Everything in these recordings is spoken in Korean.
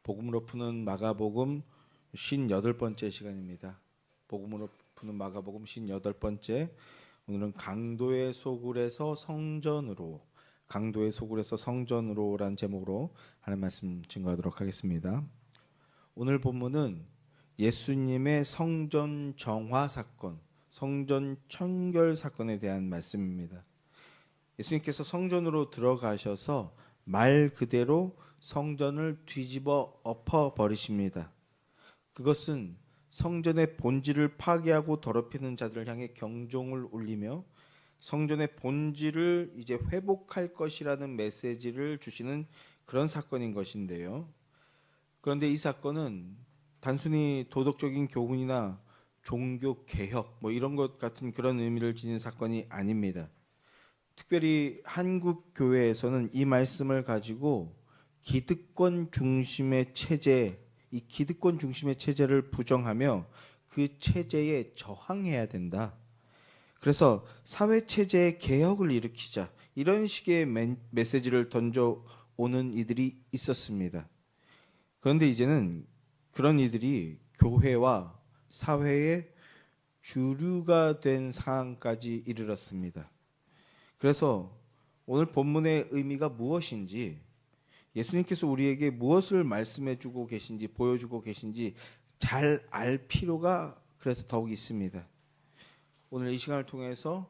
복음으로 푸는 마가복음 58번째 시간입니다. 복음으로 푸는 마가복음 58번째. 오늘은 강도의 소굴에서 성전으로, 강도의 소굴에서 성전으로라는 제목으로 하나님 말씀 증거하도록 하겠습니다. 오늘 본문은 예수님의 성전 정화 사건, 성전 청결 사건에 대한 말씀입니다. 예수님께서 성전으로 들어가셔서 말 그대로 성전을 뒤집어 엎어 버리십니다. 그것은 성전의 본질을 파괴하고 더럽히는 자들을 향해 경종을 울리며 성전의 본질을 이제 회복할 것이라는 메시지를 주시는 그런 사건인 것인데요. 그런데 이 사건은 단순히 도덕적인 교훈이나 종교 개혁 이런 것 같은 그런 의미를 지닌 사건이 아닙니다. 특별히 한국 교회에서는 이 말씀을 가지고 기득권 중심의 체제, 이 기득권 중심의 체제를 부정하며 그 체제에 저항해야 된다. 그래서 사회 체제의 개혁을 일으키자, 이런 식의 메시지를 던져오는 이들이 있었습니다. 그런데 이제는 그런 이들이 교회와 사회의 주류가 된 상황까지 이르렀습니다. 그래서 오늘 본문의 의미가 무엇인지, 예수님께서 우리에게 무엇을 말씀해주고 계신지, 보여주고 계신지 잘 알 필요가 그래서 더욱 있습니다. 오늘 이 시간을 통해서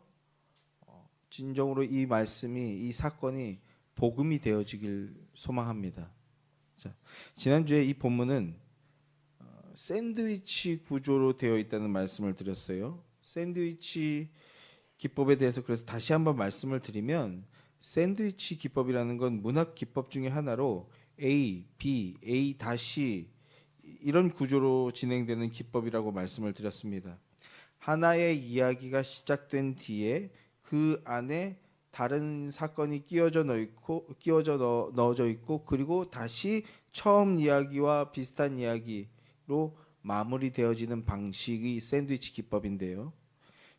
진정으로 이 말씀이, 이 사건이 복음이 되어지길 소망합니다. 자, 지난주에 이 본문은 샌드위치 구조로 되어 있다는 말씀을 드렸어요. 샌드위치 기법에 대해서 그래서 다시 한번 말씀을 드리면, 샌드위치 기법이라는 건 문학 기법 중에 하나로 A, B, A 다시 이런 구조로 진행되는 기법이라고 말씀을 드렸습니다. 하나의 이야기가 시작된 뒤에 그 안에 다른 사건이 끼워져 넣어져 있고 그리고 다시 처음 이야기와 비슷한 이야기로 마무리되어지는 방식이 샌드위치 기법인데요.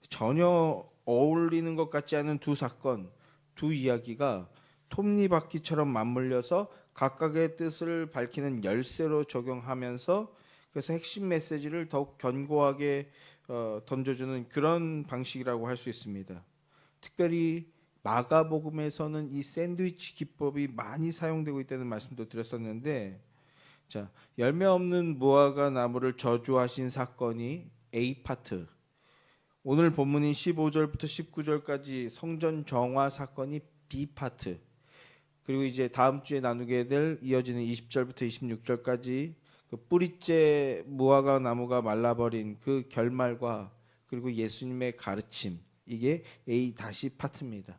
전혀 어울리는 것 같지 않은 두 사건, 두 이야기가 톱니바퀴처럼 맞물려서 각각의 뜻을 밝히는 열쇠로 적용하면서 그래서 핵심 메시지를 더욱 견고하게 던져주는 그런 방식이라고 할 수 있습니다. 특별히 마가복음에서는 이 샌드위치 기법이 많이 사용되고 있다는 말씀도 드렸었는데, 자, 열매 없는 무화과 나무를 저주하신 사건이 A 파트, 오늘 본문인 15절부터 19절까지 성전 정화 사건이 B 파트, 그리고 이제 다음 주에 나누게 될 이어지는 20절부터 26절까지 그 뿌리째 무화과 나무가 말라버린 그 결말과 그리고 예수님의 가르침, 이게 A 다시 파트입니다.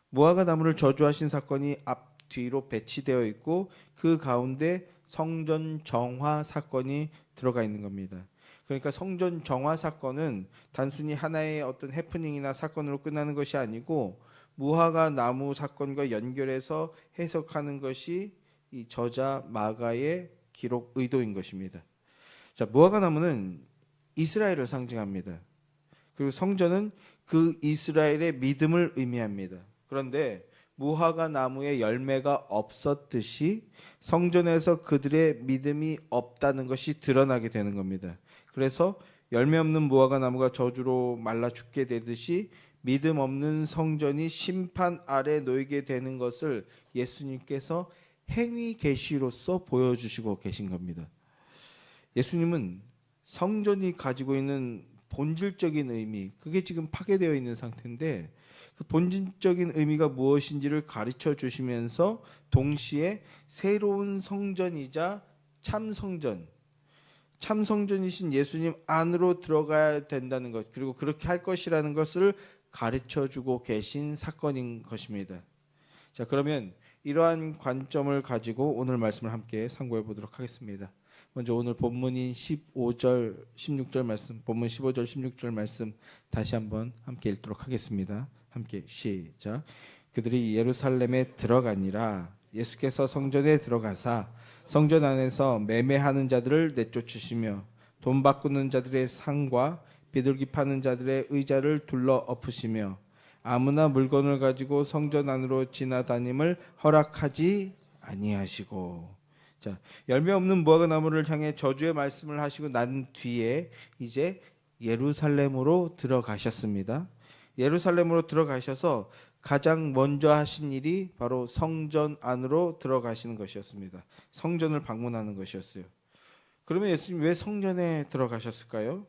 무화과 나무를 저주하신 사건이 앞뒤로 배치되어 있고 그 가운데 성전 정화 사건이 들어가 있는 겁니다. 그러니까 성전 정화 사건은 단순히 하나의 어떤 해프닝이나 사건으로 끝나는 것이 아니고 무화과 나무 사건과 연결해서 해석하는 것이 이 저자 마가의 기록 의도인 것입니다. 자, 무화과 나무는 이스라엘을 상징합니다. 그리고 성전은 그 이스라엘의 믿음을 의미합니다. 그런데 무화과 나무에 열매가 없었듯이 성전에서 그들의 믿음이 없다는 것이 드러나게 되는 겁니다. 그래서 열매 없는 무화과 나무가 저주로 말라 죽게 되듯이 믿음 없는 성전이 심판 아래 놓이게 되는 것을 예수님께서 행위 계시로서 보여주시고 계신 겁니다. 예수님은 성전이 가지고 있는 본질적인 의미, 그게 지금 파괴되어 있는 상태인데 그 본질적인 의미가 무엇인지를 가르쳐 주시면서 동시에 새로운 성전이자 참성전이신 예수님 안으로 들어가야 된다는 것, 그리고 그렇게 할 것이라는 것을 가르쳐주고 계신 사건인 것입니다. 자, 그러면 이러한 관점을 가지고 오늘 말씀을 함께 상고해 보도록 하겠습니다. 먼저 오늘 본문인 15절, 16절 말씀, 본문 15절, 16절 말씀 다시 한번 함께 읽도록 하겠습니다. 함께 시작. 그들이 예루살렘에 들어가니라. 예수께서 성전에 들어가사 성전 안에서 매매하는 자들을 내쫓으시며 돈 바꾸는 자들의 상과 비둘기 파는 자들의 의자를 둘러 엎으시며 아무나 물건을 가지고 성전 안으로 지나다님을 허락하지 아니하시고. 자, 열매 없는 무화과 나무를 향해 저주의 말씀을 하시고 난 뒤에 이제 예루살렘으로 들어가셨습니다. 예루살렘으로 들어가셔서 가장 먼저 하신 일이 바로 성전 안으로 들어가시는 것이었습니다. 성전을 방문하는 것이었어요. 그러면 예수님 왜 성전에 들어가셨을까요?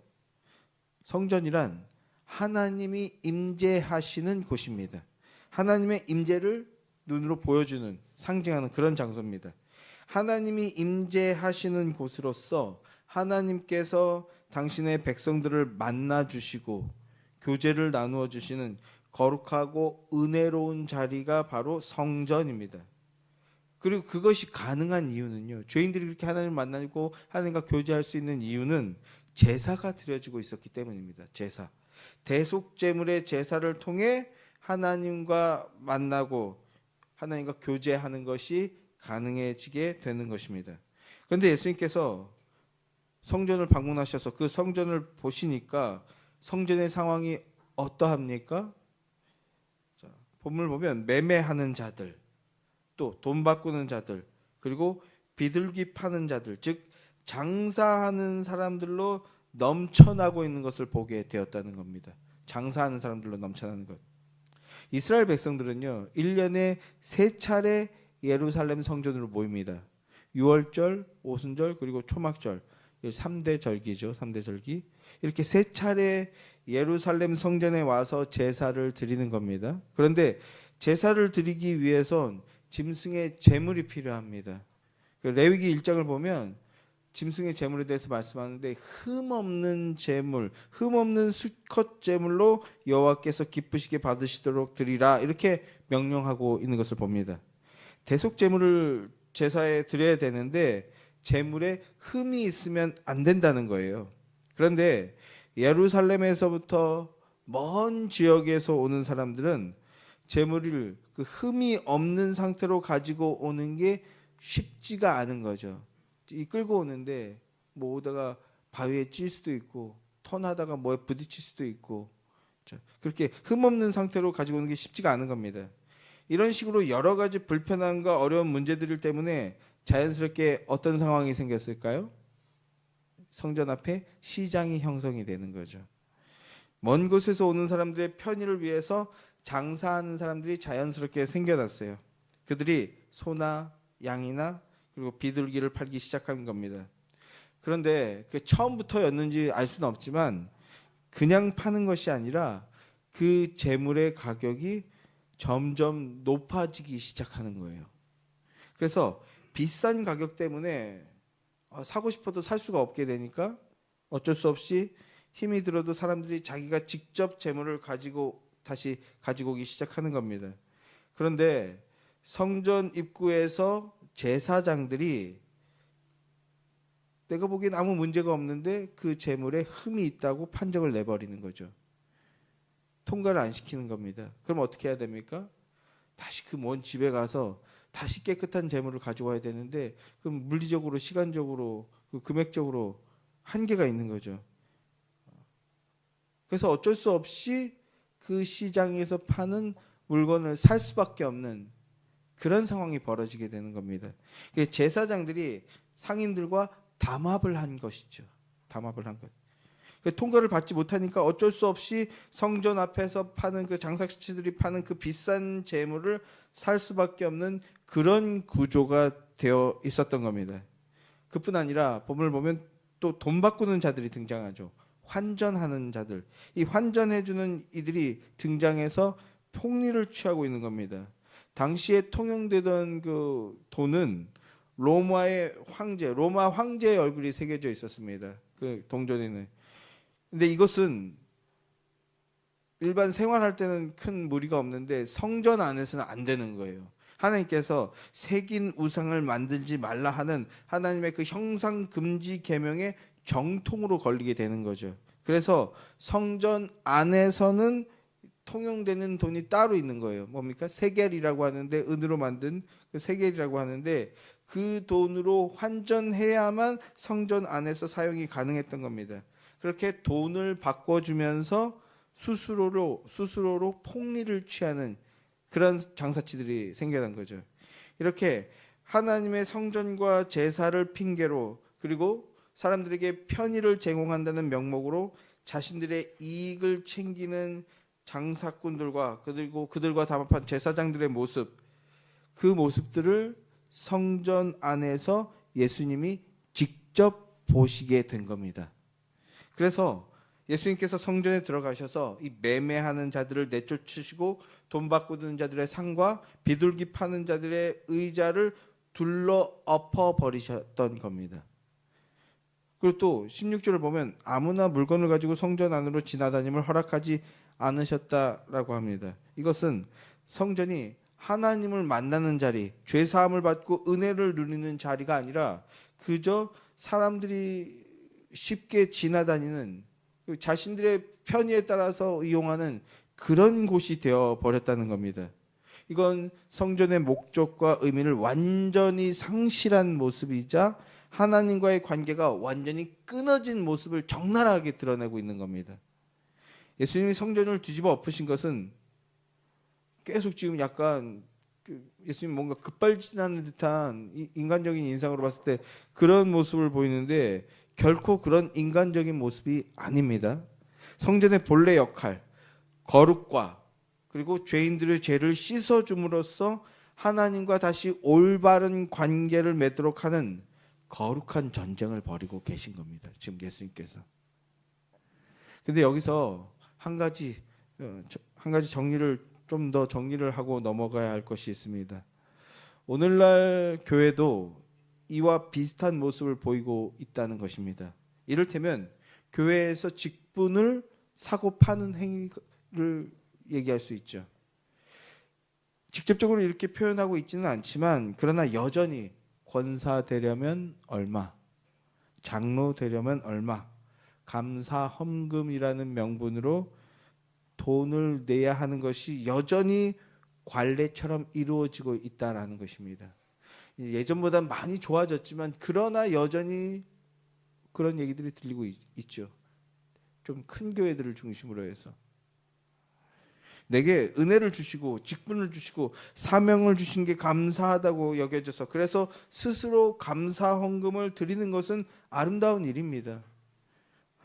성전이란 하나님이 임재하시는 곳입니다. 하나님의 임재를 눈으로 보여주는, 상징하는 그런 장소입니다. 하나님이 임재하시는 곳으로서 하나님께서 당신의 백성들을 만나 주시고 교제를 나누어 주시는 거룩하고 은혜로운 자리가 바로 성전입니다. 그리고 그것이 가능한 이유는요, 죄인들이 그렇게 하나님을 만나고 하나님과 교제할 수 있는 이유는 제사가 드려지고 있었기 때문입니다. 제사, 대속제물의 제사를 통해 하나님과 만나고 하나님과 교제하는 것이 가능해지게 되는 것입니다. 그런데 예수님께서 성전을 방문하셔서 그 성전을 보시니까 성전의 상황이 어떠합니까? 자, 본문을 보면 매매하는 자들, 또 돈 바꾸는 자들, 그리고 비둘기 파는 자들, 즉 장사하는 사람들로 넘쳐나고 있는 것을 보게 되었다는 겁니다. 장사하는 사람들로 넘쳐나는 것. 이스라엘 백성들은요, 1년에 3차례 예루살렘 성전으로 모입니다. 유월절, 오순절, 그리고 초막절, 3대 절기죠. 3대 절기. 이렇게 3차례 예루살렘 성전에 와서 제사를 드리는 겁니다. 그런데 제사를 드리기 위해선 짐승의 제물이 필요합니다. 레위기 1장을 보면 짐승의 제물에 대해서 말씀하는데 흠없는 제물, 흠없는 수컷 제물로 여호와께서 기쁘시게 받으시도록 드리라, 이렇게 명령하고 있는 것을 봅니다. 대속 제물을 제사에 드려야 되는데 제물에 흠이 있으면 안 된다는 거예요. 그런데 예루살렘에서부터 먼 지역에서 오는 사람들은 제물을 그 흠이 없는 상태로 가지고 오는 게 쉽지가 않은 거죠. 이 끌고 오는데 뭐 오다가 바위에 찔 수도 있고 턴하다가 뭐에 부딪힐 수도 있고, 그렇게 흠없는 상태로 가지고 오는 게 쉽지가 않은 겁니다. 이런 식으로 여러 가지 불편함과 어려운 문제들 때문에 자연스럽게 어떤 상황이 생겼을까요? 성전 앞에 시장이 형성이 되는 거죠. 먼 곳에서 오는 사람들의 편의를 위해서 장사하는 사람들이 자연스럽게 생겨났어요. 그들이 소나 양이나 그리고 비둘기를 팔기 시작한 겁니다. 그런데 그 처음부터였는지 알 수는 없지만 그냥 파는 것이 아니라 그 재물의 가격이 점점 높아지기 시작하는 거예요. 그래서 비싼 가격 때문에 사고 싶어도 살 수가 없게 되니까 어쩔 수 없이 힘이 들어도 사람들이 자기가 직접 재물을 다시 가지고 오기 시작하는 겁니다. 그런데 성전 입구에서 제사장들이 내가 보기엔 아무 문제가 없는데 그 재물에 흠이 있다고 판정을 내버리는 거죠. 통과를 안 시키는 겁니다. 그럼 어떻게 해야 됩니까? 다시 그 먼 집에 가서 다시 깨끗한 재물을 가져와야 되는데 그럼 물리적으로, 시간적으로, 그 금액적으로 한계가 있는 거죠. 그래서 어쩔 수 없이 그 시장에서 파는 물건을 살 수밖에 없는 그런 상황이 벌어지게 되는 겁니다. 제사장들이 상인들과 담합을 한 것이죠. 담합을 한 것. 통과를 받지 못하니까 어쩔 수 없이 성전 앞에서 파는 그 장사치들이 파는 그 비싼 재물을 살 수밖에 없는 그런 구조가 되어 있었던 겁니다. 그뿐 아니라 본문을 보면 또 돈 바꾸는 자들이 등장하죠. 환전하는 자들. 이 환전해주는 이들이 등장해서 폭리를 취하고 있는 겁니다. 당시에 통용되던 그 돈은 로마 황제의 얼굴이 새겨져 있었습니다. 그 동전에는. 근데 이것은 일반 생활할 때는 큰 무리가 없는데 성전 안에서는 안 되는 거예요. 하나님께서 새긴 우상을 만들지 말라 하는 하나님의 그 형상 금지 계명에 정통으로 걸리게 되는 거죠. 그래서 성전 안에서는 통용되는 돈이 따로 있는 거예요. 뭡니까? 세겔이라고 하는데, 은으로 만든 그 세겔이라고 하는데 그 돈으로 환전해야만 성전 안에서 사용이 가능했던 겁니다. 그렇게 돈을 바꿔주면서 스스로로 폭리를 취하는 그런 장사치들이 생겨난 거죠. 이렇게 하나님의 성전과 제사를 핑계로, 그리고 사람들에게 편의를 제공한다는 명목으로 자신들의 이익을 챙기는 장사꾼들과 그리고 그들과 담합한 제사장들의 모습, 그 모습들을 성전 안에서 예수님이 직접 보시게 된 겁니다. 그래서 예수님께서 성전에 들어가셔서 이 매매하는 자들을 내쫓으시고 돈 받고 드는 자들의 상과 비둘기 파는 자들의 의자를 둘러 엎어 버리셨던 겁니다. 그리고 또 16절을 보면 아무나 물건을 가지고 성전 안으로 지나다님을 허락하지 않으셨다라고 합니다. 이것은 성전이 하나님을 만나는 자리, 죄 사함을 받고 은혜를 누리는 자리가 아니라 그저 사람들이 쉽게 지나다니는, 자신들의 편의에 따라서 이용하는 그런 곳이 되어 버렸다는 겁니다. 이건 성전의 목적과 의미를 완전히 상실한 모습이자 하나님과의 관계가 완전히 끊어진 모습을 적나라하게 드러내고 있는 겁니다. 예수님이 성전을 뒤집어 엎으신 것은 계속 지금 약간 예수님 뭔가 급발진하는 듯한 인간적인 인상으로 봤을 때 그런 모습을 보이는데 결코 그런 인간적인 모습이 아닙니다. 성전의 본래 역할, 거룩과 그리고 죄인들의 죄를 씻어줌으로써 하나님과 다시 올바른 관계를 맺도록 하는 거룩한 전쟁을 벌이고 계신 겁니다. 지금 예수님께서. 근데 여기서 한 가지 정리를 좀 더 정리를 하고 넘어가야 할 것이 있습니다. 오늘날 교회도 이와 비슷한 모습을 보이고 있다는 것입니다. 이를테면 교회에서 직분을 사고 파는 행위를 얘기할 수 있죠. 직접적으로 이렇게 표현하고 있지는 않지만 그러나 여전히 권사 되려면 얼마, 장로 되려면 얼마, 감사 헌금이라는 명분으로 돈을 내야 하는 것이 여전히 관례처럼 이루어지고 있다라는 것입니다. 예전보다 많이 좋아졌지만 그러나 여전히 그런 얘기들이 들리고 있죠. 좀 큰 교회들을 중심으로 해서 내게 은혜를 주시고 직분을 주시고 사명을 주신 게 감사하다고 여겨져서 그래서 스스로 감사 헌금을 드리는 것은 아름다운 일입니다.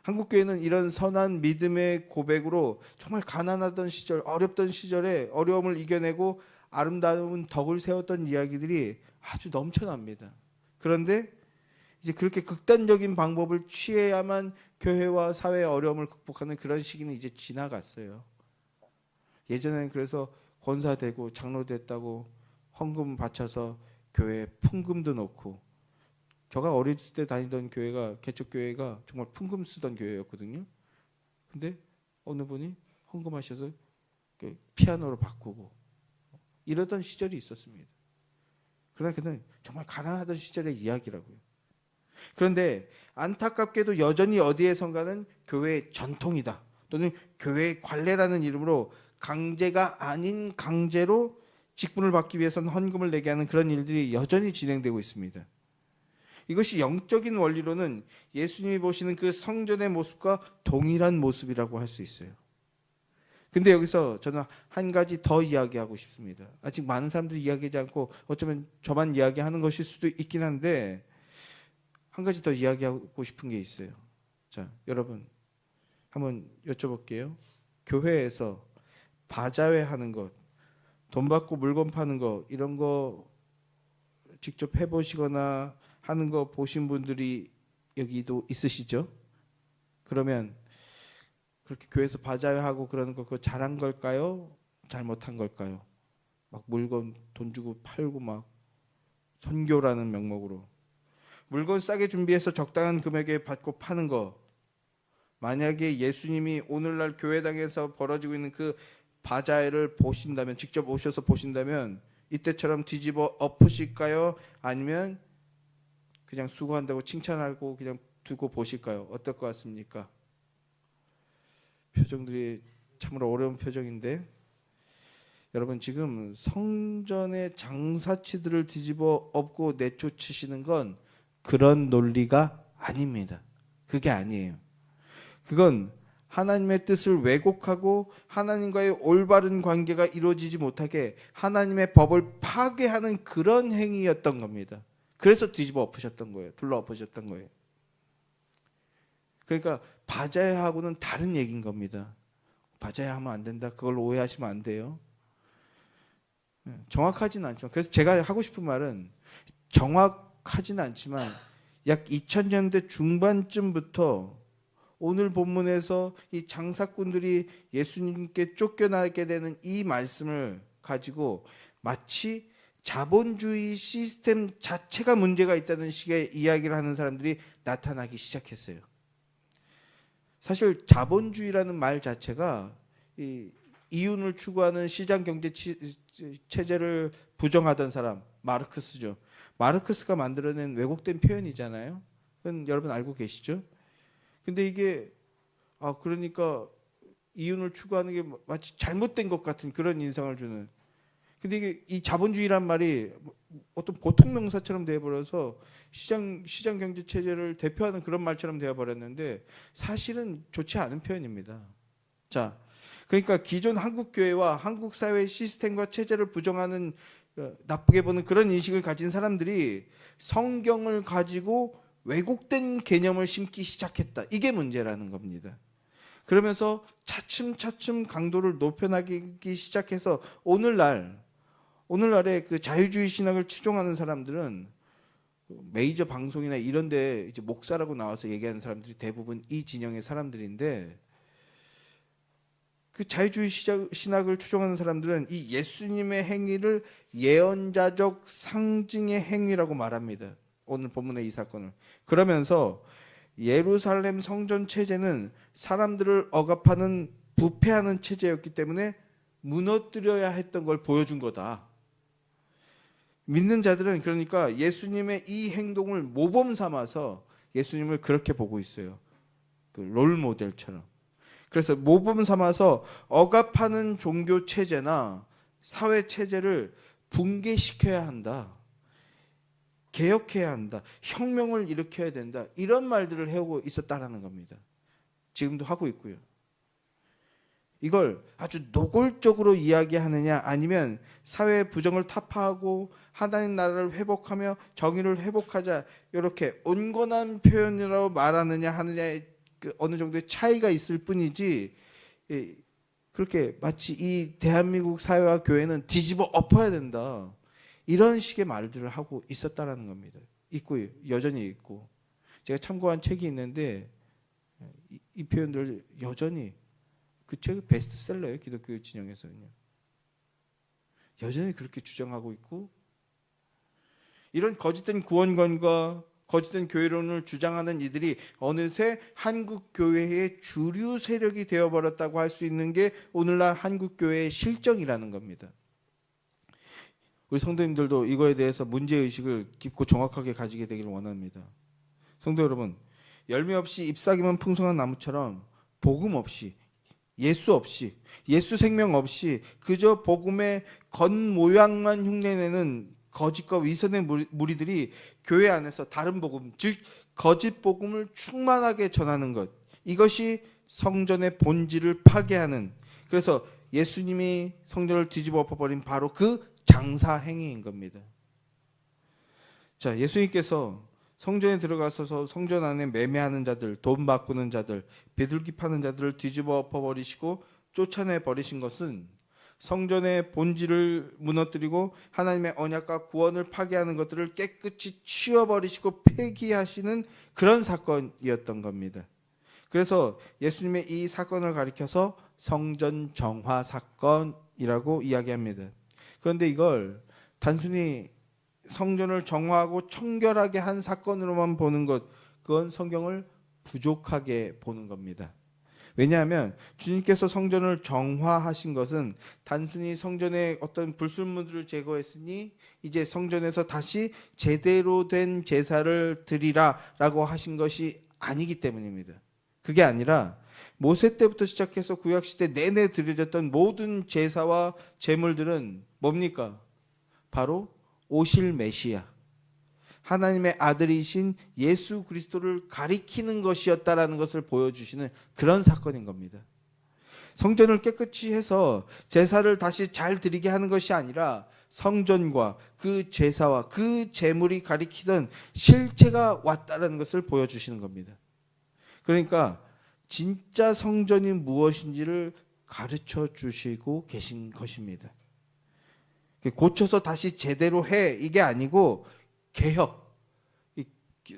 한국교회는 이런 선한 믿음의 고백으로 정말 가난하던 시절, 어렵던 시절에 어려움을 이겨내고 아름다운 덕을 세웠던 이야기들이 아주 넘쳐납니다. 그런데 이제 그렇게 극단적인 방법을 취해야만 교회와 사회의 어려움을 극복하는 그런 시기는 이제 지나갔어요. 예전에는 그래서 권사 되고 장로 됐다고 헌금 바쳐서 교회에 풍금도 넣고, 제가 어렸을 때 다니던 교회가 개척교회가 정말 풍금 쓰던 교회였거든요. 근데 어느 분이 헌금하셔서 피아노로 바꾸고 이러던 시절이 있었습니다. 그러나 그는 정말 가난하던 시절의 이야기라고요. 그런데 안타깝게도 여전히 어디에선가는 교회의 전통이다 또는 교회의 관례라는 이름으로 강제가 아닌 강제로 직분을 받기 위해서는 헌금을 내게 하는 그런 일들이 여전히 진행되고 있습니다. 이것이 영적인 원리로는 예수님이 보시는 그 성전의 모습과 동일한 모습이라고 할 수 있어요. 근데 여기서 저는 한 가지 더 이야기하고 싶습니다. 아직 많은 사람들이 이야기하지 않고 어쩌면 저만 이야기하는 것일 수도 있긴 한데 한 가지 더 이야기하고 싶은 게 있어요. 자, 여러분 한번 여쭤볼게요. 교회에서 바자회 하는 것, 돈 받고 물건 파는 거 이런 거 직접 해보시거나 하는 거 보신 분들이 여기도 있으시죠? 그러면 그렇게 교회에서 바자회하고 그러는 거 그거 잘한 걸까요? 잘못한 걸까요? 막 물건 돈 주고 팔고 막 선교라는 명목으로 물건 싸게 준비해서 적당한 금액에 받고 파는 거, 만약에 예수님이 오늘날 교회당에서 벌어지고 있는 그 바자회를 보신다면, 직접 오셔서 보신다면 이때처럼 뒤집어 엎으실까요? 아니면 그냥 수고한다고 칭찬하고 그냥 두고 보실까요? 어떨 것 같습니까? 표정들이 참으로 어려운 표정인데, 여러분 지금 성전의 장사치들을 뒤집어 엎고 내쫓으시는 건 그런 논리가 아닙니다. 그게 아니에요. 그건 하나님의 뜻을 왜곡하고 하나님과의 올바른 관계가 이루어지지 못하게 하나님의 법을 파괴하는 그런 행위였던 겁니다. 그래서 뒤집어 엎으셨던 거예요. 둘러 엎으셨던 거예요. 그러니까 바자야하고는 다른 얘기인 겁니다. 바자야 하면 안 된다. 그걸 오해하시면 안 돼요. 정확하지는 않지만, 그래서 제가 하고 싶은 말은 정확하지는 않지만 약 2000년대 중반쯤부터 오늘 본문에서 이 장사꾼들이 예수님께 쫓겨나게 되는 이 말씀을 가지고 마치 자본주의 시스템 자체가 문제가 있다는 식의 이야기를 하는 사람들이 나타나기 시작했어요. 사실 자본주의라는 말 자체가 이 이윤을 추구하는 시장 경제 체제를 부정하던 사람, 마르크스죠. 마르크스가 만들어낸 왜곡된 표현이잖아요. 그건 여러분 알고 계시죠? 근데 이게 그러니까 이윤을 추구하는 게 마치 잘못된 것 같은 그런 인상을 주는. 근데 이게 이 자본주의란 말이 어떤 보통 명사처럼 되어버려서 시장 경제 체제를 대표하는 그런 말처럼 되어버렸는데 사실은 좋지 않은 표현입니다. 자, 그러니까 기존 한국 교회와 한국 사회 시스템과 체제를 부정하는 나쁘게 보는 그런 인식을 가진 사람들이 성경을 가지고 왜곡된 개념을 심기 시작했다. 이게 문제라는 겁니다. 그러면서 차츰차츰 강도를 높여나가기 시작해서 오늘날의 그 자유주의 신학을 추종하는 사람들은 메이저 방송이나 이런 데 이제 목사라고 나와서 얘기하는 사람들이 대부분 이 진영의 사람들인데, 그 자유주의 신학을 추종하는 사람들은 이 예수님의 행위를 예언자적 상징의 행위라고 말합니다. 오늘 본문의 이 사건을. 그러면서 예루살렘 성전 체제는 사람들을 억압하는 부패하는 체제였기 때문에 무너뜨려야 했던 걸 보여준 거다. 믿는 자들은 그러니까 예수님의 이 행동을 모범 삼아서 예수님을 그렇게 보고 있어요. 그 롤 모델처럼. 그래서 모범 삼아서 억압하는 종교 체제나 사회 체제를 붕괴시켜야 한다. 개혁해야 한다. 혁명을 일으켜야 된다. 이런 말들을 해오고 있었다라는 겁니다. 지금도 하고 있고요. 이걸 아주 노골적으로 이야기하느냐, 아니면 사회의 부정을 타파하고 하나님 나라를 회복하며 정의를 회복하자, 이렇게 온건한 표현이라고 말하느냐 하느냐의 그 어느 정도의 차이가 있을 뿐이지, 그렇게 마치 이 대한민국 사회와 교회는 뒤집어 엎어야 된다, 이런 식의 말들을 하고 있었다라는 겁니다. 있고 여전히 있고, 제가 참고한 책이 있는데 이 표현들 여전히, 그 책은 베스트셀러예요. 기독교 진영에서는요. 여전히 그렇게 주장하고 있고, 이런 거짓된 구원관과 거짓된 교회론을 주장하는 이들이 어느새 한국 교회의 주류 세력이 되어버렸다고 할 수 있는 게 오늘날 한국 교회의 실정이라는 겁니다. 우리 성도님들도 이거에 대해서 문제의식을 깊고 정확하게 가지게 되기를 원합니다. 성도 여러분, 열매 없이 잎사귀만 풍성한 나무처럼 복음 없이, 예수 없이, 예수 생명 없이 그저 복음의 겉모양만 흉내내는 거짓과 위선의 무리들이 교회 안에서 다른 복음, 즉 거짓 복음을 충만하게 전하는 것, 이것이 성전의 본질을 파괴하는, 그래서 예수님이 성전을 뒤집어 엎어버린 바로 그 장사 행위인 겁니다. 자, 예수님께서 성전에 들어가서 성전 안에 매매하는 자들, 돈 바꾸는 자들, 비둘기 파는 자들을 뒤집어 엎어버리시고 쫓아내 버리신 것은 성전의 본질을 무너뜨리고 하나님의 언약과 구원을 파괴하는 것들을 깨끗이 치워버리시고 폐기하시는 그런 사건이었던 겁니다. 그래서 예수님의 이 사건을 가리켜서 성전 정화 사건이라고 이야기합니다. 그런데 이걸 단순히 성전을 정화하고 청결하게 한 사건으로만 보는 것, 그건 성경을 부족하게 보는 겁니다. 왜냐하면 주님께서 성전을 정화하신 것은 단순히 성전의 어떤 불순물들을 제거했으니 이제 성전에서 다시 제대로 된 제사를 드리라 라고 하신 것이 아니기 때문입니다. 그게 아니라 모세 때부터 시작해서 구약시대 내내 드려졌던 모든 제사와 제물들은 뭡니까? 바로 오실 메시아, 하나님의 아들이신 예수 그리스도를 가리키는 것이었다라는 것을 보여주시는 그런 사건인 겁니다. 성전을 깨끗이 해서 제사를 다시 잘 드리게 하는 것이 아니라 성전과 그 제사와 그 제물이 가리키던 실체가 왔다라는 것을 보여주시는 겁니다. 그러니까 진짜 성전이 무엇인지를 가르쳐 주시고 계신 것입니다. 고쳐서 다시 제대로 해 이게 아니고 개혁.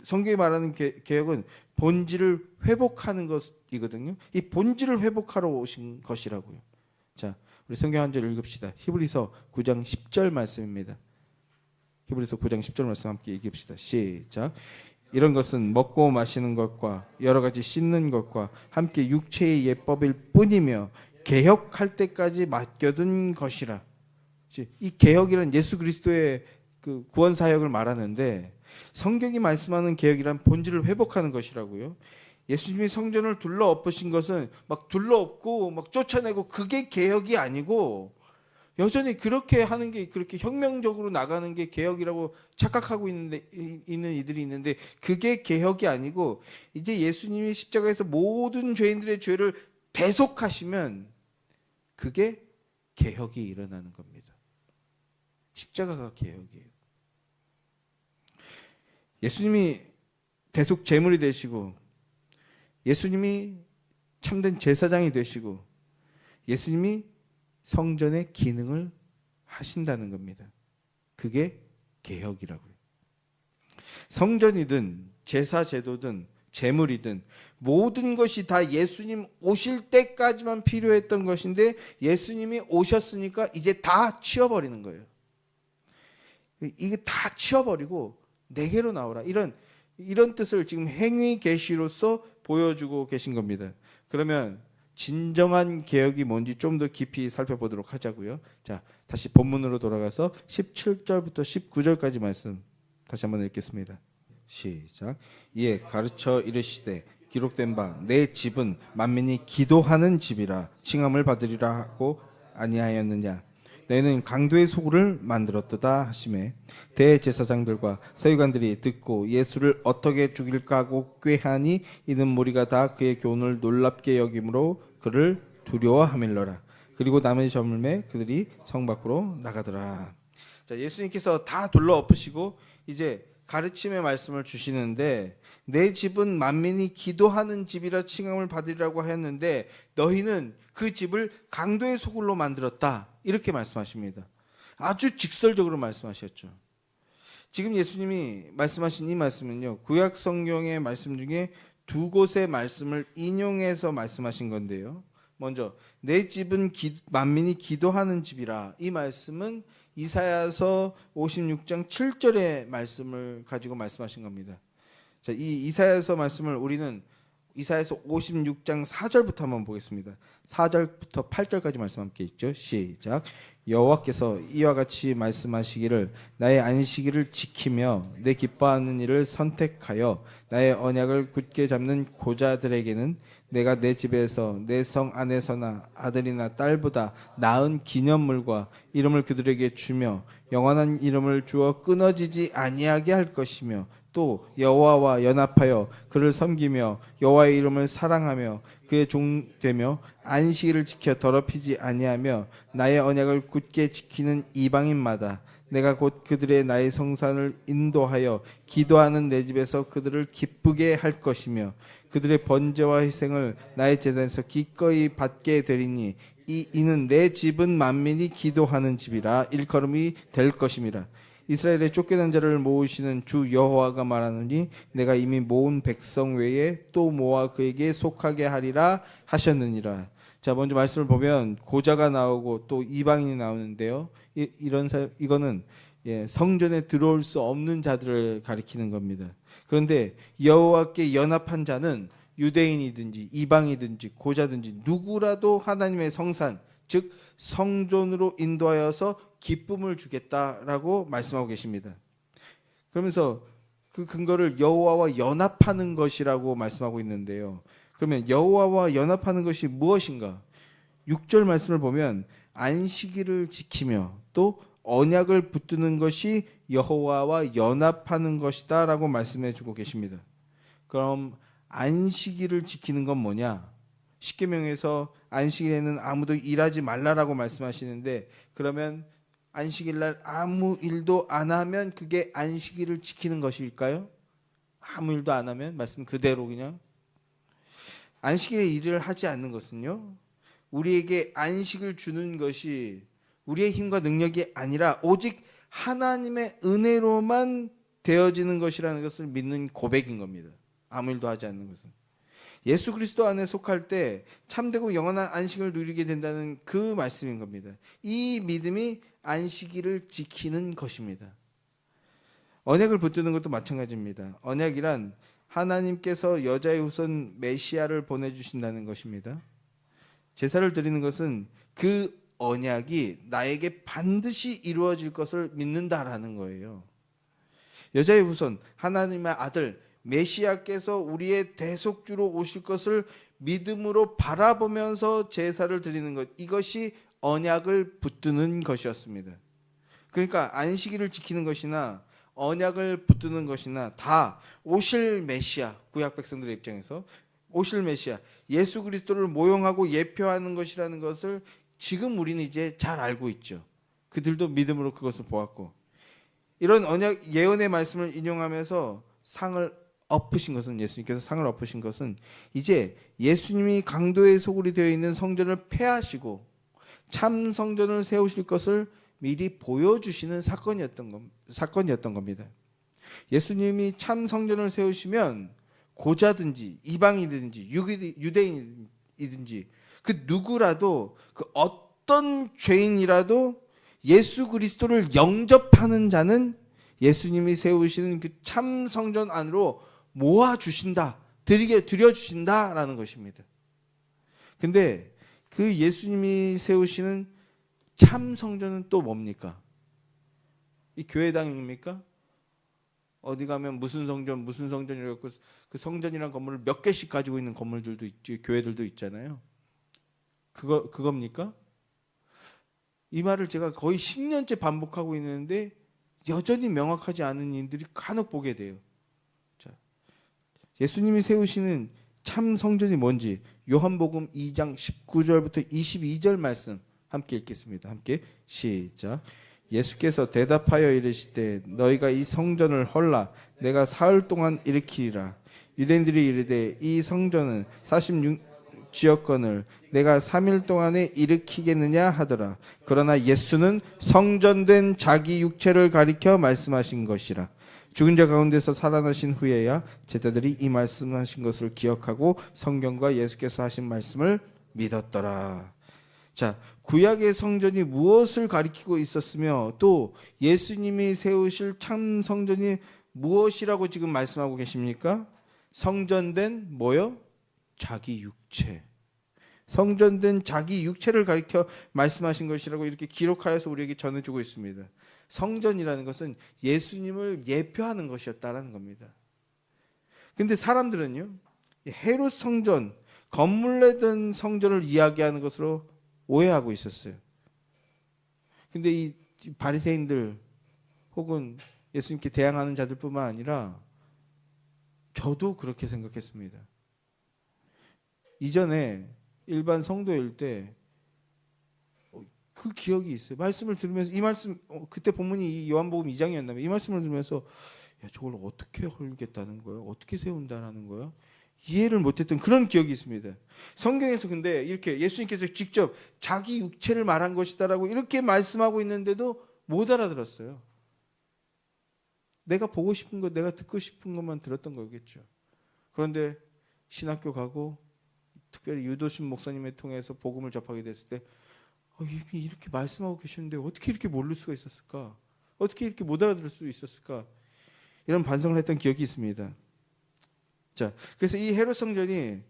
성경이 말하는 개혁은 본질을 회복하는 것이거든요. 이 본질을 회복하러 오신 것이라고요. 자, 우리 성경 한 절 읽읍시다. 히브리서 9장 10절 말씀입니다. 히브리서 9장 10절 말씀 함께 읽읍시다. 시작. 이런 것은 먹고 마시는 것과 여러 가지 씻는 것과 함께 육체의 예법일 뿐이며 개혁할 때까지 맡겨둔 것이라. 이 개혁이란 예수 그리스도의 그 구원 사역을 말하는데 성경이 말씀하는 개혁이란 본질을 회복하는 것이라고요. 예수님이 성전을 둘러엎으신 것은 막 둘러엎고 막 쫓아내고 그게 개혁이 아니고 여전히 그렇게 하는 게 그렇게 혁명적으로 나가는 게 개혁이라고 착각하고 있는 이들이 있는데 그게 개혁이 아니고 이제 예수님이 십자가에서 모든 죄인들의 죄를 대속하시면 그게 개혁이 일어나는 겁니다. 십자가가 개혁이에요. 예수님이 대속 제물이 되시고 예수님이 참된 제사장이 되시고 예수님이 성전의 기능을 하신다는 겁니다. 그게 개혁이라고요. 성전이든 제사 제도든 제물이든 모든 것이 다 예수님 오실 때까지만 필요했던 것인데 예수님이 오셨으니까 이제 다 치워버리는 거예요. 이게 다 치워버리고 내게로 나오라. 이런 뜻을 지금 행위 계시로서 보여주고 계신 겁니다. 그러면 진정한 개혁이 뭔지 좀 더 깊이 살펴보도록 하자고요. 자, 다시 본문으로 돌아가서 17절부터 19절까지 말씀 다시 한번 읽겠습니다. 시작. 이에 가르쳐 이르시되 기록된 바 내 집은 만민이 기도하는 집이라 칭함을 받으리라 하고 아니하였느냐. 너희는 강도의 소굴을 만들었도다 하시매 대제사장들과 서기관들이 듣고 예수를 어떻게 죽일까 하고 꾀하니 이는 무리가 다 그의 교훈을 놀랍게 여김으로 그를 두려워하밀러라. 그리고 남의 저물매 그들이 성 밖으로 나가더라. 자, 예수님께서 다 둘러엎으시고 이제 가르침의 말씀을 주시는데 내 집은 만민이 기도하는 집이라 칭함을 받으리라고 하였는데 너희는 그 집을 강도의 소굴로 만들었다. 이렇게 말씀하십니다. 아주 직설적으로 말씀하셨죠. 지금 예수님이 말씀하신 이 말씀은요. 구약 성경의 말씀 중에 두 곳의 말씀을 인용해서 말씀하신 건데요. 먼저 내 집은 만민이 기도하는 집이라. 이 말씀은 이사야서 56장 7절의 말씀을 가지고 말씀하신 겁니다. 자, 이 이사야서 말씀을 우리는 이사야서 56장 4절부터 한번 보겠습니다. 4절부터 8절까지 말씀 함께 읽죠. 시작. 여호와께서 이와 같이 말씀하시기를 나의 안식일을 지키며 내 기뻐하는 일을 선택하여 나의 언약을 굳게 잡는 고자들에게는 내가 내 집에서 내 성 안에서나 아들이나 딸보다 나은 기념물과 이름을 그들에게 주며 영원한 이름을 주어 끊어지지 아니하게 할 것이며 또 여호와와 연합하여 그를 섬기며 여호와의 이름을 사랑하며 그의 종 되며 안식일을 지켜 더럽히지 아니하며 나의 언약을 굳게 지키는 이방인마다 내가 곧 그들의 나의 성산을 인도하여 기도하는 내 집에서 그들을 기쁘게 할 것이며 그들의 번제와 희생을 나의 제단에서 기꺼이 받게 되리니 이는 내 집은 만민이 기도하는 집이라 일컬음이 될 것임이라. 이스라엘의 쫓겨난 자를 모으시는 주 여호와가 말하느니 내가 이미 모은 백성 외에 또 모아 그에게 속하게 하리라 하셨느니라. 자, 먼저 말씀을 보면 고자가 나오고 또 이방인이 나오는데요. 이거는 성전에 들어올 수 없는 자들을 가리키는 겁니다. 그런데 여호와께 연합한 자는 유대인이든지 이방이든지 고자든지 누구라도 하나님의 성산, 즉 성전으로 인도하여서 기쁨을 주겠다라고 말씀하고 계십니다. 그러면서 그 근거를 여호와와 연합하는 것이라고 말씀하고 있는데요. 그러면 여호와와 연합하는 것이 무엇인가? 6절 말씀을 보면 안식일을 지키며 또 언약을 붙드는 것이 여호와와 연합하는 것이다 라고 말씀해 주고 계십니다. 그럼 안식일을 지키는 건 뭐냐? 십계명에서 안식일에는 아무도 일하지 말라라고 말씀하시는데, 그러면 안식일날 아무 일도 안 하면 그게 안식일을 지키는 것일까요? 아무 일도 안 하면 말씀 그대로 그냥 안식일에 일을 하지 않는 것은요, 우리에게 안식을 주는 것이 우리의 힘과 능력이 아니라 오직 하나님의 은혜로만 되어지는 것이라는 것을 믿는 고백인 겁니다. 아무 일도 하지 않는 것은. 예수 그리스도 안에 속할 때 참되고 영원한 안식을 누리게 된다는 그 말씀인 겁니다. 이 믿음이 안식일을 지키는 것입니다. 언약을 붙드는 것도 마찬가지입니다. 언약이란 하나님께서 여자의 후손 메시아를 보내주신다는 것입니다. 제사를 드리는 것은 그 언약이 나에게 반드시 이루어질 것을 믿는다라는 거예요. 여자의 후손, 하나님의 아들 메시아께서 우리의 대속주로 오실 것을 믿음으로 바라보면서 제사를 드리는 것, 이것이 언약을 붙드는 것이었습니다. 그러니까 안식일을 지키는 것이나 언약을 붙드는 것이나 다 오실 메시아, 구약 백성들의 입장에서 오실 메시아 예수 그리스도를 모형하고 예표하는 것이라는 것을 지금 우리는 이제 잘 알고 있죠. 그들도 믿음으로 그것을 보았고, 이런 언약 예언의 말씀을 인용하면서 상을 엎으신 것은, 예수님께서 상을 엎으신 것은 이제 예수님이 강도의 소굴이 되어 있는 성전을 폐하시고 참 성전을 세우실 것을 미리 보여주시는 사건이었던 겁니다. 예수님이 참 성전을 세우시면 고자든지 이방인이든지 유대인이든지 그 누구라도, 그 어떤 죄인이라도 예수 그리스도를 영접하는 자는 예수님이 세우시는 그 참 성전 안으로 모아주신다, 드려주신다라는 것입니다. 근데 그 예수님이 세우시는 참 성전은 또 뭡니까? 이 교회당입니까? 어디 가면 무슨 성전이라고 그 성전이란 건물을 몇 개씩 가지고 있는 건물들도 있죠. 교회들도 있잖아요. 그겁니까? 이 말을 제가 거의 10년째 반복하고 있는데 여전히 명확하지 않은 인들이 간혹 보게 돼요. 자, 예수님이 세우시는 참 성전이 뭔지 요한복음 2장 19절부터 22절 말씀 함께 읽겠습니다. 함께 시작. 예수께서 대답하여 이르시되 너희가 이 성전을 헐라 내가 사흘 동안 일으키리라. 유대인들이 이르되 이 성전은 46지역건을 내가 3일 동안에 일으키겠느냐 하더라. 그러나 예수는 성전된 자기 육체를 가리켜 말씀하신 것이라. 죽은 자 가운데서 살아나신 후에야 제자들이 이 말씀하신 것을 기억하고 성경과 예수께서 하신 말씀을 믿었더라. 자, 구약의 성전이 무엇을 가리키고 있었으며 또 예수님이 세우실 참 성전이 무엇이라고 지금 말씀하고 계십니까? 성전된 뭐요? 자기 육체. 성전된 자기 육체를 가리켜 말씀하신 것이라고 이렇게 기록하여서 우리에게 전해주고 있습니다. 성전이라는 것은 예수님을 예표하는 것이었다라는 겁니다. 근데 사람들은요, 헤롯 성전, 건물에 든 성전을 이야기하는 것으로 오해하고 있었어요. 근데 이 바리새인들 혹은 예수님께 대항하는 자들뿐만 아니라 저도 그렇게 생각했습니다. 이전에 일반 성도일 때 그 기억이 있어요. 말씀을 들으면서 이 말씀, 그때 본문이 이 요한복음 2장이었나요? 이 말씀을 들으면서 야, 저걸 어떻게 헐겠다는 거예요? 어떻게 세운다는 거예요? 이해를 못했던 그런 기억이 있습니다. 성경에서 근데 이렇게 예수님께서 직접 자기 육체를 말한 것이다라고 이렇게 말씀하고 있는데도 못 알아들었어요. 내가 보고 싶은 것, 내가 듣고 싶은 것만 들었던 거겠죠. 그런데 신학교 가고 특별히 유도신 목사님을 통해서 복음을 접하게 됐을 때 이미 이렇게 말씀하고 계셨는데 어떻게 이렇게 모를 수가 있었을까? 어떻게 이렇게 못 알아들을 수 있었을까? 이런 반성을 했던 기억이 있습니다. 자, 그래서 이 헤롯 성전이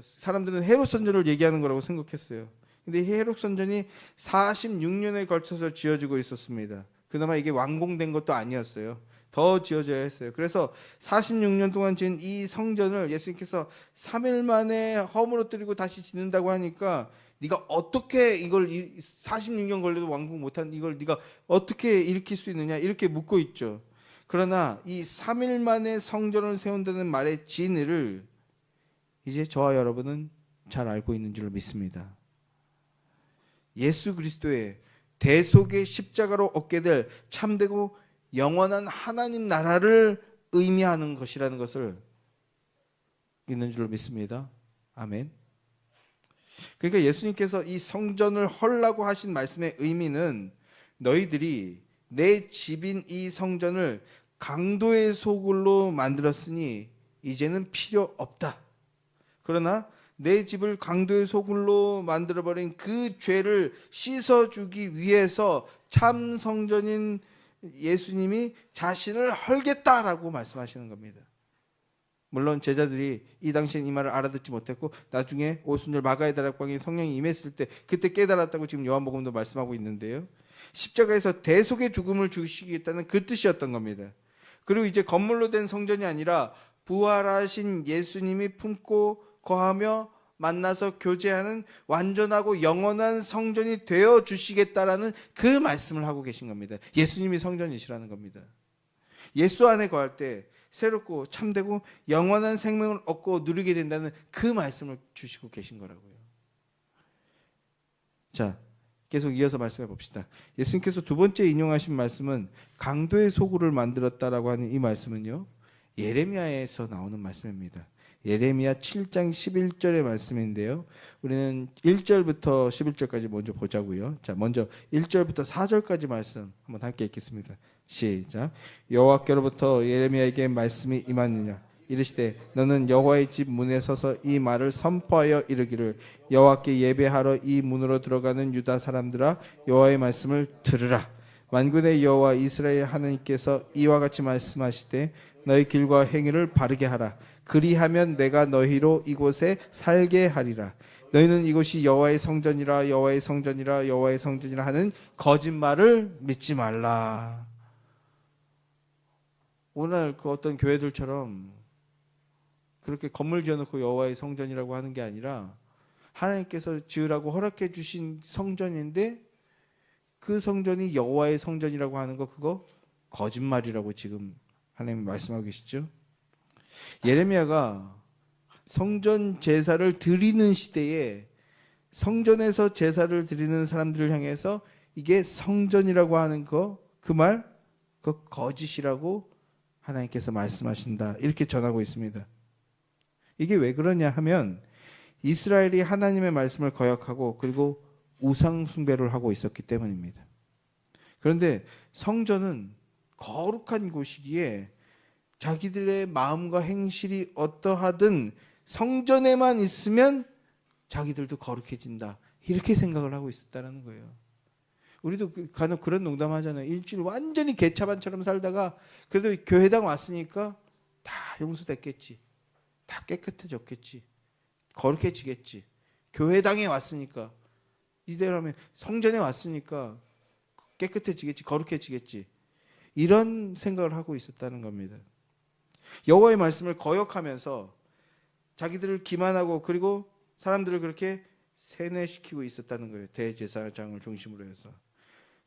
사람들은 헤롯 성전을 얘기하는 거라고 생각했어요. 근데 이 헤롯 성전이 46년에 걸쳐서 지어지고 있었습니다. 그나마 이게 완공된 것도 아니었어요. 더 지어져야 했어요. 그래서 46년 동안 지은 이 성전을 예수님께서 3일 만에 허물어뜨리고 다시 짓는다고 하니까 네가 어떻게 이걸 46년 걸려도 왕국 못한 이걸 네가 어떻게 일으킬 수 있느냐 이렇게 묻고 있죠. 그러나 이 3일 만에 성전을 세운다는 말의 진의를 이제 저와 여러분은 잘 알고 있는 줄로 믿습니다. 예수 그리스도의 대속의 십자가로 얻게 될 참되고 영원한 하나님 나라를 의미하는 것이라는 것을 있는 줄로 믿습니다. 아멘. 그러니까 예수님께서 이 성전을 헐라고 하신 말씀의 의미는 너희들이 내 집인 이 성전을 강도의 소굴로 만들었으니 이제는 필요 없다. 그러나 내 집을 강도의 소굴로 만들어버린 그 죄를 씻어주기 위해서 참 성전인 예수님이 자신을 헐겠다라고 말씀하시는 겁니다. 물론 제자들이 이 당시엔 이 말을 알아듣지 못했고 나중에 오순절 마가의 다락방에 성령이 임했을 때 그때 깨달았다고 지금 요한복음도 말씀하고 있는데요. 십자가에서 대속의 죽음을 주시겠다는 그 뜻이었던 겁니다. 그리고 이제 건물로 된 성전이 아니라 부활하신 예수님이 품고 거하며 만나서 교제하는 완전하고 영원한 성전이 되어 주시겠다라는 그 말씀을 하고 계신 겁니다. 예수님이 성전이시라는 겁니다. 예수 안에 거할 때 새롭고 참되고 영원한 생명을 얻고 누리게 된다는 그 말씀을 주시고 계신 거라고요. 자, 계속 이어서 말씀해 봅시다. 예수님께서 두 번째 인용하신 말씀은 강도의 소굴을 만들었다라고 하는 이 말씀은요, 예레미야에서 나오는 말씀입니다. 예레미야 7장 11절의 말씀인데요. 우리는 1절부터 11절까지 먼저 보자고요. 자, 먼저 1절부터 4절까지 말씀 한번 함께 읽겠습니다. 시작. 여호와께로부터 예레미야에게 말씀이 임하느냐 이르시되 너는 여호와의 집 문에 서서 이 말을 선포하여 이르기를 여호와께 예배하러 이 문으로 들어가는 유다 사람들아 여호와의 말씀을 들으라. 만군의 여호와 이스라엘 하나님께서 이와 같이 말씀하시되 너희 길과 행위를 바르게 하라. 그리하면 내가 너희로 이곳에 살게 하리라. 너희는 이곳이 여호와의 성전이라 여호와의 성전이라 여호와의 성전이라 하는 거짓말을 믿지 말라. 오늘 그 어떤 교회들처럼 그렇게 건물 지어놓고 여호와의 성전이라고 하는 게 아니라 하나님께서 지으라고 허락해 주신 성전인데 그 성전이 여호와의 성전이라고 하는 거 그거 거짓말이라고 지금 하나님 말씀하고 계시죠. 예레미야가 성전 제사를 드리는 시대에 성전에서 제사를 드리는 사람들을 향해서 이게 성전이라고 하는 거 그 말 그거 거짓이라고 하나님께서 말씀하신다 이렇게 전하고 있습니다. 이게 왜 그러냐 하면 이스라엘이 하나님의 말씀을 거역하고 그리고 우상 숭배를 하고 있었기 때문입니다. 그런데 성전은 거룩한 곳이기에 자기들의 마음과 행실이 어떠하든 성전에만 있으면 자기들도 거룩해진다 이렇게 생각을 하고 있었다는 거예요. 우리도 간혹 그런 농담 하잖아요. 일주일 완전히 개차반처럼 살다가 그래도 교회당 왔으니까 다 용서됐겠지. 다 깨끗해졌겠지. 거룩해지겠지. 교회당에 왔으니까 이대로면 성전에 왔으니까 깨끗해지겠지. 거룩해지겠지. 이런 생각을 하고 있었다는 겁니다. 여호와의 말씀을 거역하면서 자기들을 기만하고 그리고 사람들을 그렇게 세뇌시키고 있었다는 거예요. 대제사장을 중심으로 해서.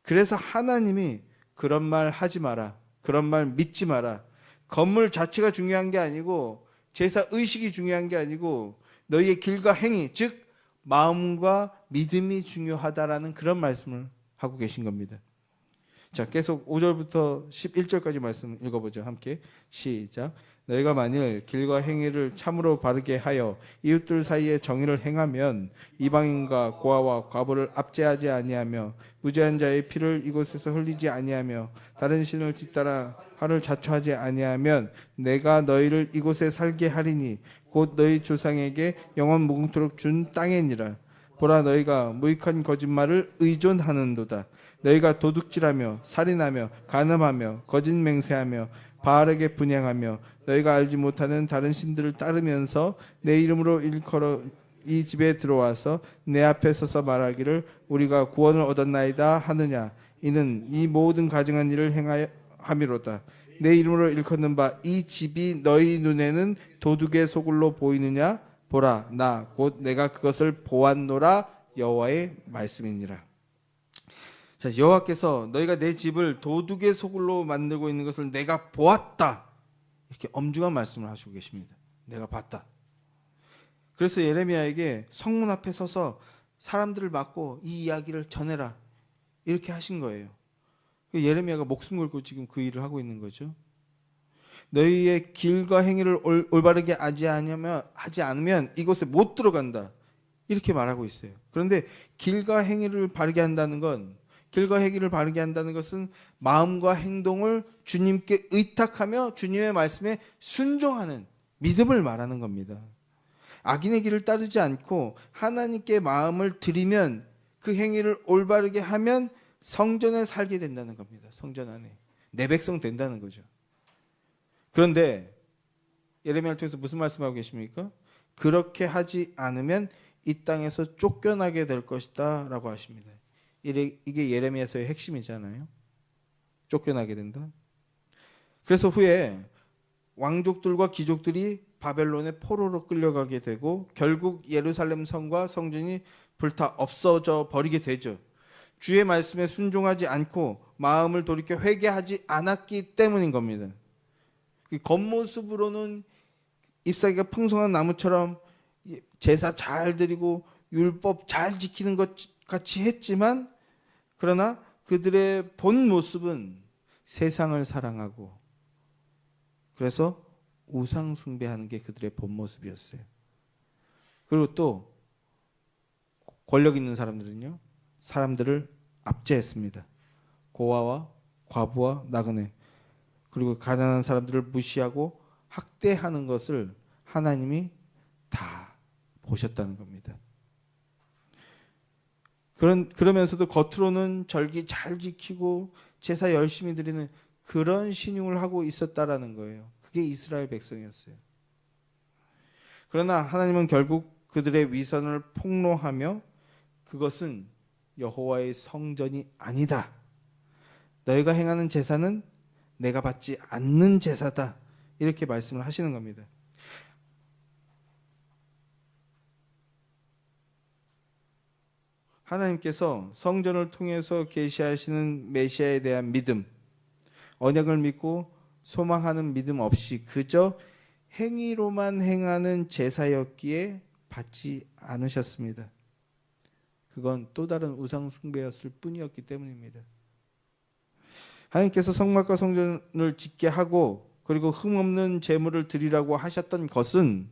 그래서 하나님이 그런 말 하지 마라. 그런 말 믿지 마라. 건물 자체가 중요한 게 아니고 제사 의식이 중요한 게 아니고 너희의 길과 행위, 즉 마음과 믿음이 중요하다라는 그런 말씀을 하고 계신 겁니다. 자, 계속 5절부터 11절까지 말씀 읽어보죠. 함께 시작. 너희가 만일 길과 행위를 참으로 바르게 하여 이웃들 사이에 정의를 행하면 이방인과 고아와 과부를 압제하지 아니하며 무죄한 자의 피를 이곳에서 흘리지 아니하며 다른 신을 뒤따라 하를 자초하지 아니하면 내가 너희를 이곳에 살게 하리니 곧 너희 조상에게 영원 무궁토록 준 땅이니라. 보라 너희가 무익한 거짓말을 의존하는도다. 너희가 도둑질하며 살인하며 간음하며 거짓 맹세하며 바알에게 분향하며 너희가 알지 못하는 다른 신들을 따르면서 내 이름으로 일컬어 이 집에 들어와서 내 앞에 서서 말하기를 우리가 구원을 얻었나이다 하느냐. 이는 이 모든 가증한 일을 행하여 함이로다. 내 이름으로 일컫는 바 이 집이 너희 눈에는 도둑의 소굴로 보이느냐. 보라 나 곧 내가 그것을 보았노라 여호와의 말씀이니라. 자, 여호와께서 너희가 내 집을 도둑의 소굴로 만들고 있는 것을 내가 보았다. 이렇게 엄중한 말씀을 하시고 계십니다. 내가 봤다. 그래서 예레미야에게 성문 앞에 서서 사람들을 막고 이 이야기를 전해라. 이렇게 하신 거예요. 예레미야가 목숨 걸고 지금 그 일을 하고 있는 거죠. 너희의 길과 행위를 올바르게 하지 않으면 이곳에 못 들어간다. 이렇게 말하고 있어요. 그런데 길과 행위를 바르게 한다는 건, 길과 행위를 바르게 한다는 것은 마음과 행동을 주님께 의탁하며 주님의 말씀에 순종하는 믿음을 말하는 겁니다. 악인의 길을 따르지 않고 하나님께 마음을 드리면, 그 행위를 올바르게 하면 성전에 살게 된다는 겁니다. 성전 안에 내 백성 된다는 거죠. 그런데 예레미야를 통해서 무슨 말씀하고 계십니까? 그렇게 하지 않으면 이 땅에서 쫓겨나게 될 것이다 라고 하십니다. 이게 예레미야서의 핵심이잖아요. 쫓겨나게 된다. 그래서 후에 왕족들과 귀족들이 바벨론의 포로로 끌려가게 되고 결국 예루살렘 성과 성전이 불타 없어져 버리게 되죠. 주의 말씀에 순종하지 않고 마음을 돌이켜 회개하지 않았기 때문인 겁니다. 겉모습으로는 잎사귀가 풍성한 나무처럼 제사 잘 드리고 율법 잘 지키는 것 같이 했지만, 그러나 그들의 본 모습은 세상을 사랑하고, 그래서 우상 숭배하는 게 그들의 본 모습이었어요. 그리고 또 권력 있는 사람들은요, 사람들을 압제했습니다. 고아와 과부와 나그네, 그리고 가난한 사람들을 무시하고 학대하는 것을 하나님이 다 보셨다는 겁니다. 그러면서도 겉으로는 절기 잘 지키고 제사 열심히 드리는 그런 신용을 하고 있었다라는 거예요. 그게 이스라엘 백성이었어요. 그러나 하나님은 결국 그들의 위선을 폭로하며 그것은 여호와의 성전이 아니다. 너희가 행하는 제사는 내가 받지 않는 제사다. 이렇게 말씀을 하시는 겁니다. 하나님께서 성전을 통해서 계시하시는 메시아에 대한 믿음, 언약을 믿고 소망하는 믿음 없이 그저 행위로만 행하는 제사였기에 받지 않으셨습니다. 그건 또 다른 우상 숭배였을 뿐이었기 때문입니다. 하나님께서 성막과 성전을 짓게 하고 그리고 흠없는 제물을 드리라고 하셨던 것은,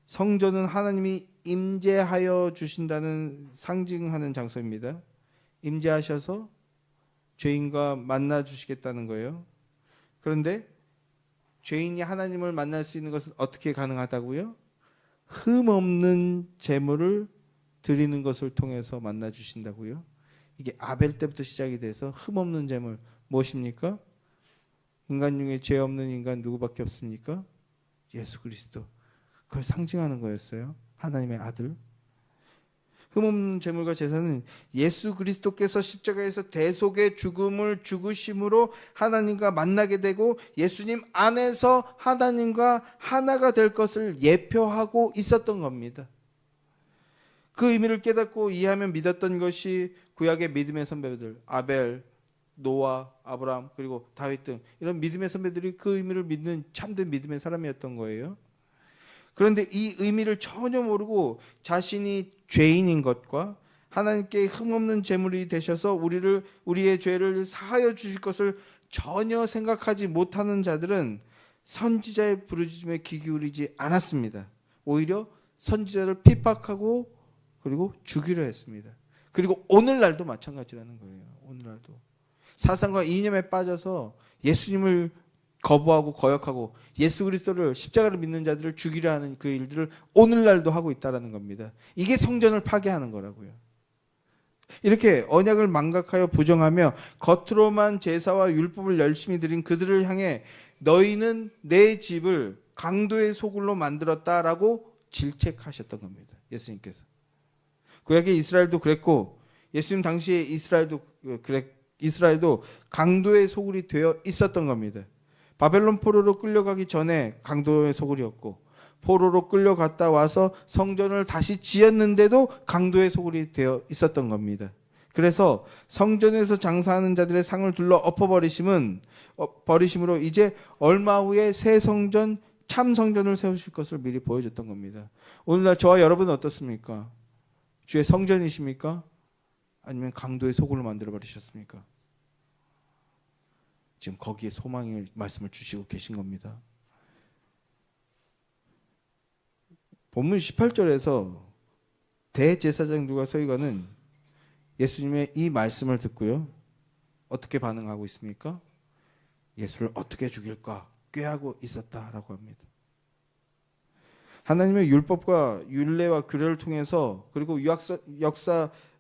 성전은 하나님이 임재하여 주신다는 상징하는 장소입니다. 임재하셔서 죄인과 만나 주시겠다는 거예요. 그런데 죄인이 하나님을 만날 수 있는 것은 어떻게 가능하다고요? 흠없는 제물을 드리는 것을 통해서 만나 주신다고요. 이게 아벨 때부터 시작이 돼서 흠없는 제물 무엇입니까? 인간 중에 죄 없는 인간 누구밖에 없습니까? 예수 그리스도. 그걸 상징하는 거였어요. 하나님의 아들. 흠없는 제물과 제사는 예수 그리스도께서 십자가에서 대속의 죽음을 죽으심으로 하나님과 만나게 되고 예수님 안에서 하나님과 하나가 될 것을 예표하고 있었던 겁니다. 그 의미를 깨닫고 이해하며 믿었던 것이 구약의 믿음의 선배들, 아벨, 노아, 아브라함, 그리고 다윗 등 이런 믿음의 선배들이 그 의미를 믿는 참된 믿음의 사람이었던 거예요. 그런데 이 의미를 전혀 모르고 자신이 죄인인 것과 하나님께 흠없는 제물이 되셔서 우리의 죄를 사하여 주실 것을 전혀 생각하지 못하는 자들은 선지자의 부르짖음에 귀 기울이지 않았습니다. 오히려 선지자를 핍박하고 그리고 죽이려 했습니다. 그리고 오늘날도 마찬가지라는 거예요. 오늘날도 사상과 이념에 빠져서 예수님을 거부하고 거역하고 예수 그리스도를, 십자가를 믿는 자들을 죽이려 하는 그 일들을 오늘날도 하고 있다는 겁니다. 이게 성전을 파괴하는 거라고요. 이렇게 언약을 망각하여 부정하며 겉으로만 제사와 율법을 열심히 드린 그들을 향해 너희는 내 집을 강도의 소굴로 만들었다라고 질책하셨던 겁니다. 예수님께서. 구약의 이스라엘도 그랬고 예수님 당시에 이스라엘도 강도의 소굴이 되어 있었던 겁니다. 바벨론 포로로 끌려가기 전에 강도의 소굴이었고, 포로로 끌려갔다 와서 성전을 다시 지었는데도 강도의 소굴이 되어 있었던 겁니다. 그래서 성전에서 장사하는 자들의 상을 둘러 버리심으로 이제 얼마 후에 새 성전, 참 성전을 세우실 것을 미리 보여줬던 겁니다. 오늘날 저와 여러분은 어떻습니까? 주의 성전이십니까? 아니면 강도의 소굴을 만들어 버리셨습니까? 지금 거기에 소망의 말씀을 주시고 계신 겁니다. 본문 18절에서 대제사장들과 서기관은 예수님의 이 말씀을 듣고요, 어떻게 반응하고 있습니까? 예수를 어떻게 죽일까 꾀하고 있었다라고 합니다. 하나님의 율법과 율례와 규례를 통해서, 그리고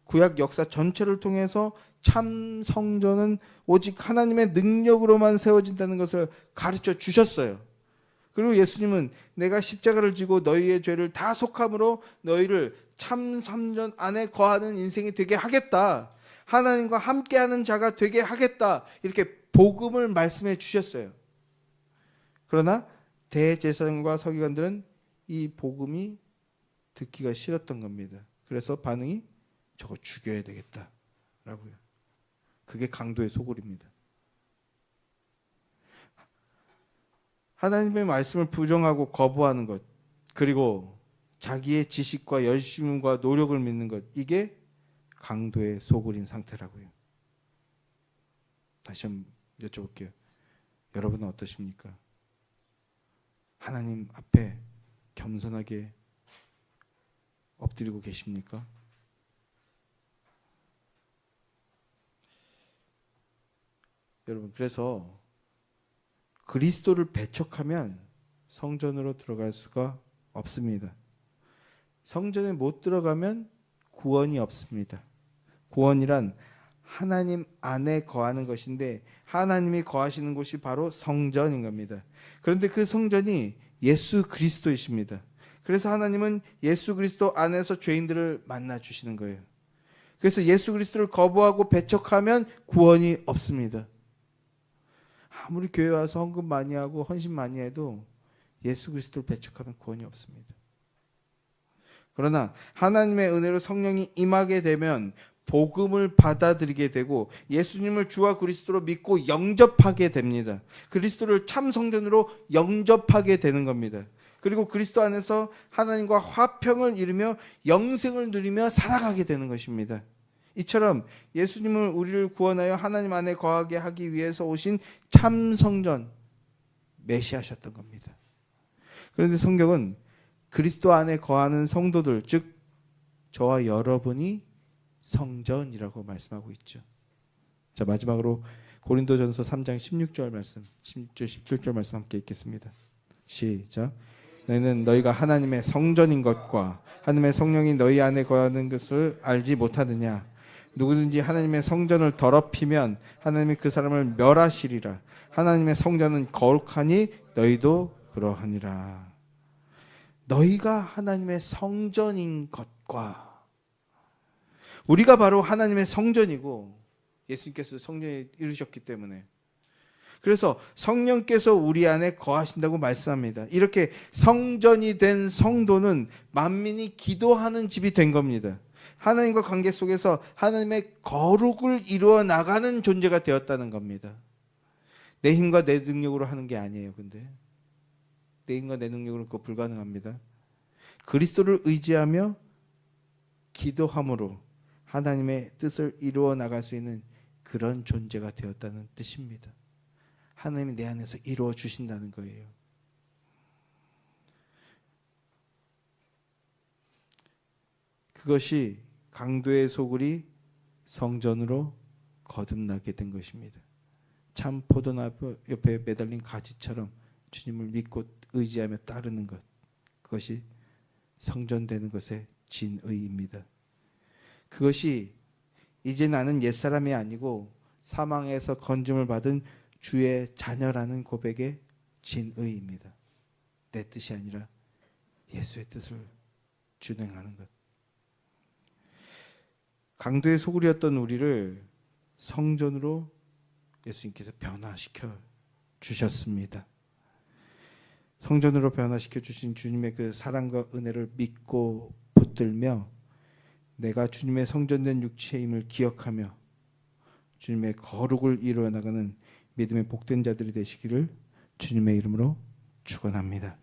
구약 역사 전체를 통해서 참 성전은 오직 하나님의 능력으로만 세워진다는 것을 가르쳐 주셨어요. 그리고 예수님은 내가 십자가를 지고 너희의 죄를 다 속함으로 너희를 참 성전 안에 거하는 인생이 되게 하겠다, 하나님과 함께하는 자가 되게 하겠다, 이렇게 복음을 말씀해 주셨어요. 그러나 대제사장과 서기관들은 이 복음이 듣기가 싫었던 겁니다. 그래서 반응이 저거 죽여야 되겠다라고요. 그게 강도의 소굴입니다. 하나님의 말씀을 부정하고 거부하는 것, 그리고 자기의 지식과 열심과 노력을 믿는 것, 이게 강도의 소굴인 상태라고요. 다시 한번 여쭤볼게요. 여러분은 어떠십니까? 하나님 앞에 겸손하게 엎드리고 계십니까? 여러분, 그래서 그리스도를 배척하면 성전으로 들어갈 수가 없습니다. 성전에 못 들어가면 구원이 없습니다. 구원이란 하나님 안에 거하는 것인데, 하나님이 거하시는 곳이 바로 성전인 겁니다. 그런데 그 성전이 예수 그리스도이십니다. 그래서 하나님은 예수 그리스도 안에서 죄인들을 만나 주시는 거예요. 그래서 예수 그리스도를 거부하고 배척하면 구원이 없습니다. 아무리 교회 와서 헌금 많이 하고 헌신 많이 해도 예수 그리스도를 배척하면 구원이 없습니다. 그러나 하나님의 은혜로 성령이 임하게 되면 복음을 받아들이게 되고 예수님을 주와 그리스도로 믿고 영접하게 됩니다. 그리스도를 참 성전으로 영접하게 되는 겁니다. 그리고 그리스도 안에서 하나님과 화평을 이루며 영생을 누리며 살아가게 되는 것입니다. 이처럼 예수님은 우리를 구원하여 하나님 안에 거하게 하기 위해서 오신 참 성전, 메시아셨던 겁니다. 그런데 성경은 그리스도 안에 거하는 성도들, 즉 저와 여러분이 성전이라고 말씀하고 있죠. 자, 마지막으로 고린도전서 3장 16절 말씀, 16절 17절 말씀 함께 읽겠습니다. 시작. 너희는 너희가 하나님의 성전인 것과 하나님의 성령이 너희 안에 거하는 것을 알지 못하느냐. 누구든지 하나님의 성전을 더럽히면 하나님이 그 사람을 멸하시리라. 하나님의 성전은 거룩하니 너희도 그러하니라. 너희가 하나님의 성전인 것과, 우리가 바로 하나님의 성전이고 예수님께서 성전에 이루셨기 때문에, 그래서 성령께서 우리 안에 거하신다고 말씀합니다. 이렇게 성전이 된 성도는 만민이 기도하는 집이 된 겁니다. 하나님과 관계 속에서 하나님의 거룩을 이루어 나가는 존재가 되었다는 겁니다. 내 힘과 내 능력으로 하는 게 아니에요. 근데 내 힘과 내 능력으로 그거 불가능합니다. 그리스도를 의지하며 기도함으로 하나님의 뜻을 이루어 나갈 수 있는 그런 존재가 되었다는 뜻입니다. 하나님이 내 안에서 이루어 주신다는 거예요. 그것이 강도의 소굴이 성전으로 거듭나게 된 것입니다. 참 포도나무 옆에 매달린 가지처럼 주님을 믿고 의지하며 따르는 것, 그것이 성전되는 것의 진의입니다. 그것이 이제 나는 옛사람이 아니고 사망에서 건짐을 받은 주의 자녀라는 고백의 진의입니다. 내 뜻이 아니라 예수의 뜻을 준행하는 것. 강도의 소굴이었던 우리를 성전으로 예수님께서 변화시켜 주셨습니다. 성전으로 변화시켜 주신 주님의 그 사랑과 은혜를 믿고 붙들며 내가 주님의 성전된 육체의 힘을 기억하며 주님의 거룩을 이루어 나가는 믿음의 복된 자들이 되시기를 주님의 이름으로 축원합니다.